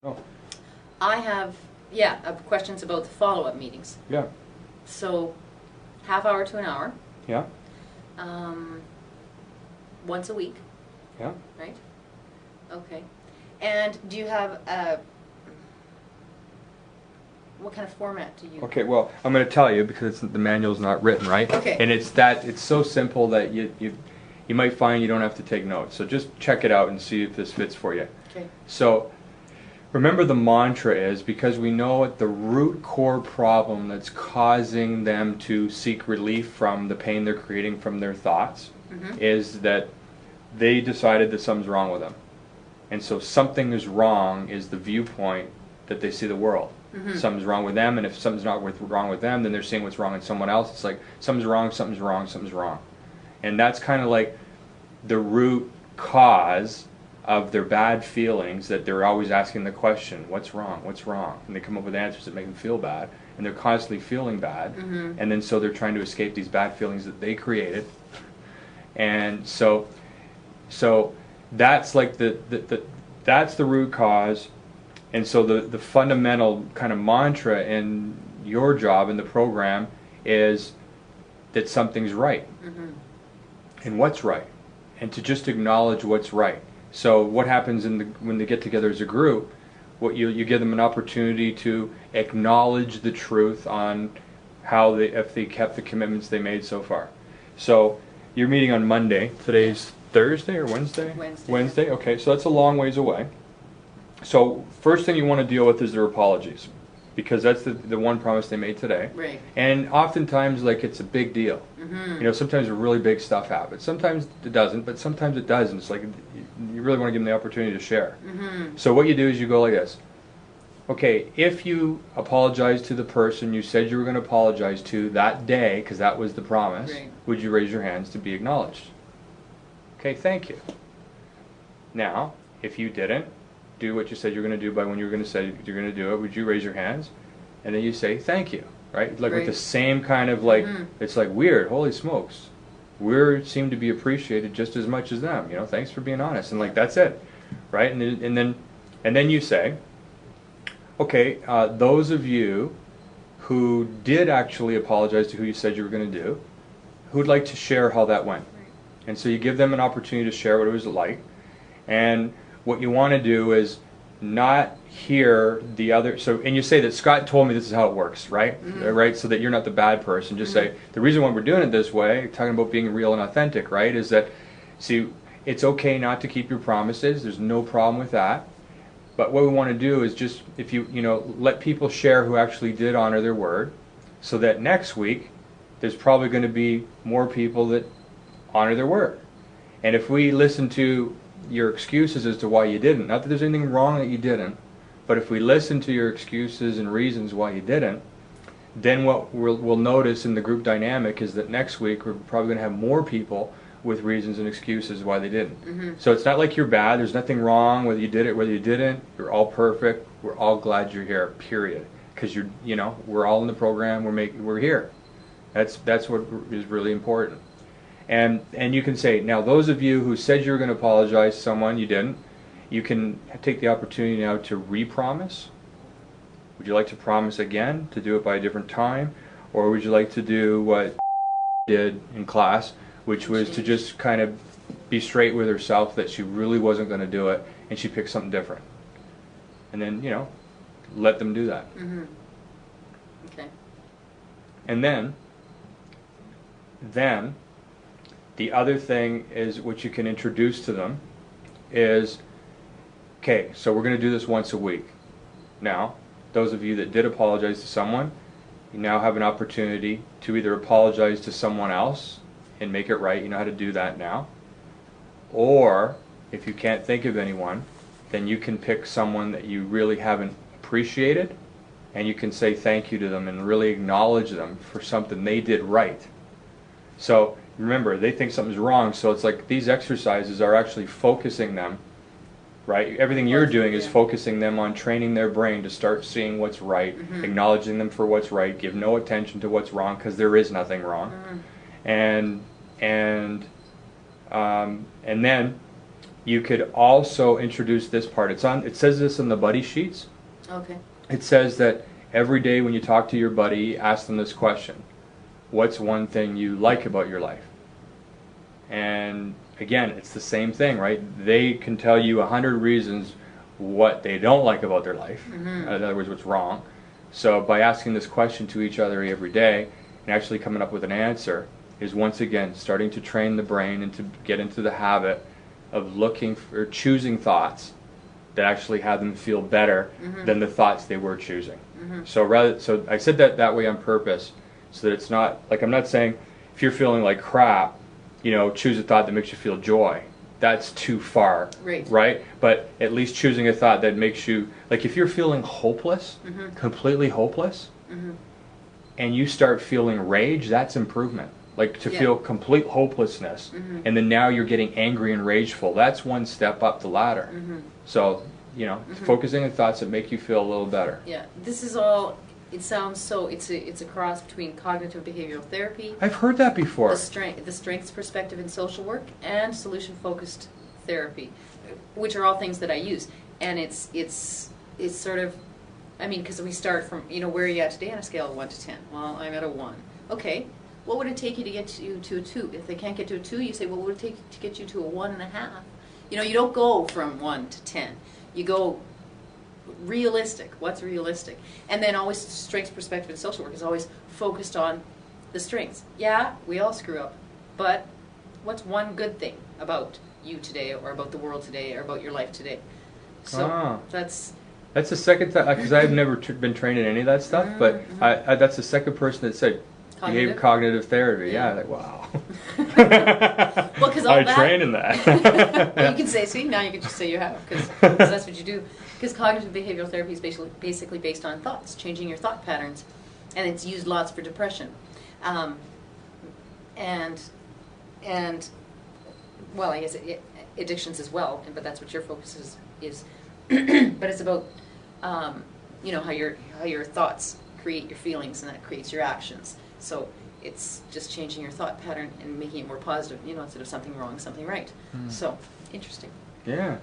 Oh, I have, yeah, questions about the follow-up meetings. yeah, So, half hour to an hour, yeah, um, once a week, yeah. right? Okay. And do you have what kind of format do you? Okay, well, I'm going to tell you because the manual's not written, right? Okay. And it's so simple that you might find you don't have to take notes. So just check it out and see if this fits for you. Okay. So remember the mantra is because we know what the root core problem that's causing them to seek relief from the pain they're creating from their thoughts is that they decided that something's wrong with them. And so something is wrong is the viewpoint that they see the world. Something's wrong with them, and if something's not wrong with them, then they're seeing what's wrong in someone else. It's like something's wrong, something's wrong, something's wrong. And that's kind of like the root cause of their bad feelings, that they're always asking the question, what's wrong, what's wrong? And they come up with answers that make them feel bad, and they're constantly feeling bad. And then so they're trying to escape these bad feelings that they created. And so that's like that's the root cause. And so the fundamental kind of mantra in your job in the program is that something's right. And what's right, and to just acknowledge what's right. So what happens when they get together as a group, what you give them an opportunity to acknowledge the truth on how if they kept the commitments they made so far. So you're meeting on Monday. Today's Thursday or Wednesday? Wednesday. Wednesday, okay, so that's a long ways away. So first thing you want to deal with is their apologies, because that's the one promise they made today. Right. And oftentimes, like, it's a big deal. You know, sometimes really big stuff happens. Sometimes it doesn't, but sometimes it does, and it's like you really want to give them the opportunity to share. So what you do is you go like this. Okay, if you apologize to the person you said you were going to apologize to that day, because that was the promise, Right. would you raise your hands to be acknowledged? Okay, thank you. Now, if you didn't do what you said you're going to do by when you were going to say you're going to do it, would you raise your hands? And then you say thank you, right? Like with the same kind of like, it's like weird, holy smokes. We seem to be appreciated just as much as them, you know, thanks for being honest. And like, that's it, right? And then you say, okay, those of you who did actually apologize to who you said you were going to do, who'd like to share how that went? And so you give them an opportunity to share what it was like. And what you want to do is not hear the other. So, and you say that Scott told me this is how it works, right? Right. So that you're not the bad person. Just say the reason why we're doing it this way, talking about being real and authentic, right? Is that, see, it's okay not to keep your promises. There's no problem with that. But what we want to do is just, if you let people share who actually did honor their word, so that next week there's probably going to be more people that honor their word. And if we listen to your excuses as to why you didn't, not that there's anything wrong that you didn't, but if we listen to your excuses and reasons why you didn't, then what we'll notice in the group dynamic is that next week we're probably going to have more people with reasons and excuses why they didn't. So it's not like you're bad. There's nothing wrong whether you did it, whether you didn't. You're all perfect. We're all glad you're here, period. Because we're all in the program. We're here. That's what is really important. And you can say, now those of you who said you were going to apologize to someone, you didn't, you can take the opportunity now to re-promise. Would you like to promise again, to do it by a different time? Or would you like to do what did in class, which was to just kind of be straight with herself that she really wasn't going to do it, and she picked something different? And then, let them do that. Okay. And then the other thing is what you can introduce to them is, okay, so we're going to do this once a week. Now, those of you that did apologize to someone, you now have an opportunity to either apologize to someone else and make it right. You know how to do that now. Or, if you can't think of anyone, then you can pick someone that you really haven't appreciated, and you can say thank you to them and really acknowledge them for something they did right. So remember, they think something's wrong, so it's like these exercises are actually focusing them, right? Everything you're doing is focusing them on training their brain to start seeing what's right, acknowledging them for what's right, give no attention to what's wrong, because there is nothing wrong. And then You could also introduce this part. It says this in the buddy sheets. Okay. It says that every day when you talk to your buddy, ask them this question: what's one thing you like about your life? And again, it's the same thing, right? They can tell you 100 reasons what they don't like about their life. In other words, what's wrong. So by asking this question to each other every day and actually coming up with an answer is once again starting to train the brain and to get into the habit of looking for, choosing thoughts that actually have them feel better than the thoughts they were choosing. So I said that way on purpose, so that it's not like, I'm not saying if you're feeling like crap, choose a thought that makes you feel joy. That's too far, right? But at least choosing a thought that makes you, like if you're feeling hopeless, completely hopeless, and you start feeling rage, that's improvement. Like to feel complete hopelessness, and then now you're getting angry and rageful. That's one step up the ladder. So, focusing on thoughts that make you feel a little better. Yeah, this is all, it sounds so, it's a cross between cognitive behavioral therapy, I've heard that before. the strengths perspective in social work, and solution-focused therapy, which are all things that I use. And it's sort of, because we start from, where are you at today on a scale of 1 to 10? Well, I'm at a 1. Okay. What would it take you to get to a 2? If they can't get to a 2, you say, well, what would it take to get you to a 1.5? You don't go from 1 to 10. You go realistic. What's realistic? And then always strengths perspective in social work is always focused on the strengths. Yeah, we all screw up. But what's one good thing about you today, or about the world today, or about your life today? So that's the second time, because I've never been trained in any of that stuff, but that's the second person that said cognitive therapy. Yeah, like wow. Well, because I train in that. You can say, see, now you can just say you have, because that's what you do. Because cognitive behavioral therapy is basically based on thoughts, changing your thought patterns, and it's used lots for depression, and well, I guess addictions as well. But that's what your focus is. But it's about how your thoughts create your feelings, and that creates your actions. So it's just changing your thought pattern and making it more positive, instead of something wrong, something right. So, interesting. Yeah.